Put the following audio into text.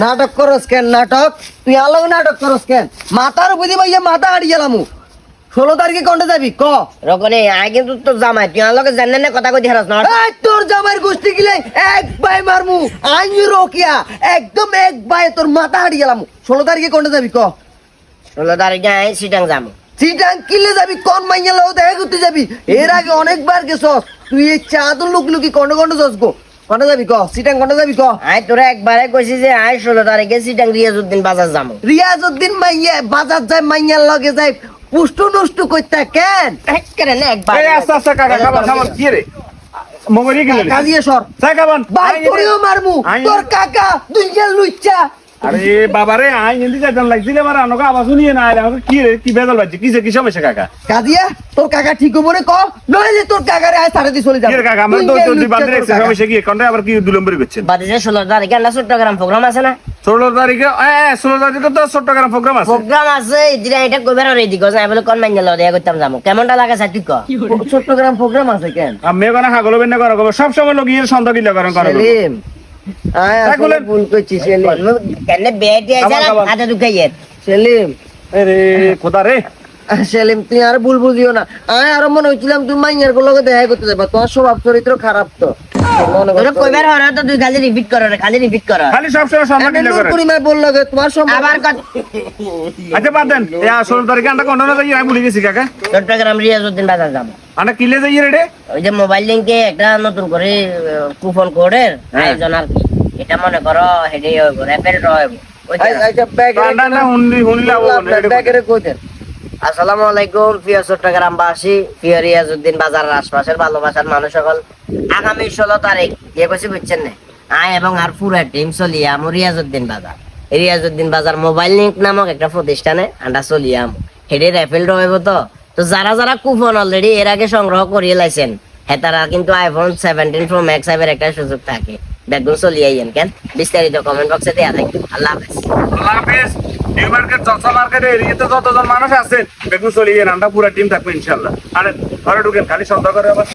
নাটক করস কেন নাটক তুই আলো নাটক করস কেন মাথার বুঝি ভাইয়া মাথা হারিয়ে গেলাম 16 তারিখে কোনটা যাবি ক রকনে আই কিন্তু তোর জামাই তুই আমার লগে জানেন না কথা কইতে হারাস না এই তোর জামাইয়ের গোষ্ঠী গিলে এক বাই মারমু আইনি রকিয়া একদম এক বাই তোর মাথা হারিয়ে গেলাম 16 তারিখে কোনটা যাবি ক 16 তারিখে আই সিটাং যাবো সিটাং কিলে যাবি কোন মাইয়া লও দেখা করতে যাবি এর আগে অনেকবার গেছস তুই এই চাদর লুকি কোন যাস গো কোনটা যাবি ক সিটাং কোনটা যাবি ক আই তোরা একবারে কইছি যে আই 16 তারিখে সিটাং রিয়াজউদ্দিন বাজার যাবো রিয়াজউদ্দিন মাইয়া বাজার যায় মাইয়ার লগে যায় পুষ্টু নষ্টু কইতা কেন এক করে না একবার এই আস্তে আস্তে কাকা খাবার কি রে মগরি গেলে কাজিয়ে সর চাই খাবান ভাই তোরেও মারমু তোর কাকা দুই গেল লুচ্চা আরে বাবা রে আই হিন্দি যাইতাম লাগছিল আমার আনকা আওয়াজ শুনিয়ে না আমাকে কি রে কি বেজাল বাজছে কি সমস্যা কাকা কাজিয়া তোর কাকা ঠিক বলে ক নইলে তোর কাকারে আজ সারাদি চলে যাবে কি রে কাকা আমার তো দুই বান্ধে রেখে সমস্যা কি কোনটা আবার কি দুলম্বরি করছেন বাদে 16 তারিখে না চট্টগ্রাম প্রোগ্রাম আছে না 16 তারিখে 16 তারিখে তো চট্টগ্রাম প্রোগ্রাম আছে প্রোগ্রাম আছে এদিকে এটা কইবার আর এদিকে যাই বলে কোন মাইনা লও দেখা করতাম যাবো কেমনটা লাগে স্যার তুই ক চট্টগ্রাম প্রোগ্রাম আছে কেন আমি কোন হাগল বেন করো সব সময় লোক ইয়ে সন্দেহ কিলা করেন সেলিম আয় আসলে ভুল কইছিস সেলিম কেন বেটি আছে না হাতে ঢুকাইয়ে সেলিম আরে খোদা রে সেলিম তুই আর ভুল বুঝিও না আয় আর মনে হইছিলাম তুই মাইয়ার লগে দেখা করতে যাবা তোর স্বভাব চরিত্র খারাপ তো তোর কইবার হরে তো তুই খালি রিপিট কর খালি রিপিট কর খালি সব সময় সন্দেহ কিলা করেন পরিমাণ বললো যে তোমার সম্ভব আবার কত আচ্ছা বাদ দেন এই 16 তারিখে আমরা কোন না যাই আমি ভুলে গেছি কাকা চট্টগ্রাম রিয়াজউদ্দিন বাজার যাবো আমরা কিলে যাই রে ওই যে মোবাইল লিংকে একটা নতুন করে কুপন কোডের আয়োজন আর কি এটা মনে করো হেডে হইব র্যাপেল রইব আচ্ছা ব্যাগ কান্ডা না হুনলা ব্যাগের কইতেন আসসালামু আলাইকুম প্রিয় চট্টগ্রামবাসী প্রিয় রিয়াজউদ্দিন বাজারের আশপাশের ভালোবাসার মানুষ সকল আগামী 16 তারিখ যে কইছি বুঝছেন না আয় এবং আর পুরো টিম চলিয়াম রিয়াজউদ্দিন বাজার মোবাইল লিংক নামক একটা প্রতিষ্ঠানে আমরা চলিয়াম হেডে র্যাপেল রইব তো যারা কুপন অলরেডি এর আগে সংগ্রহ করিয়ে লাইছেন হ্যাঁ তারা কিন্তু আইফোন 17 প্রো ম্যাক্স এর একটা সুযোগ থাকে দেখুন চলিয়াইয়েন কেন বিস্তারিত কমেন্ট বক্সে দেয়া থাকবে আল্লাহ হাফেজ আল্লাহ হাফেজ নিউ মার্কেট চলসা মার্কেটে এরিয়াতে যতজন মানুষ আছেন বেগুন চলিয়ে আমরা পুরো টিম থাকবো ইনশাআল্লাহ আরে ঘরে ঢুকেন খালি সন্দেহ করে আবার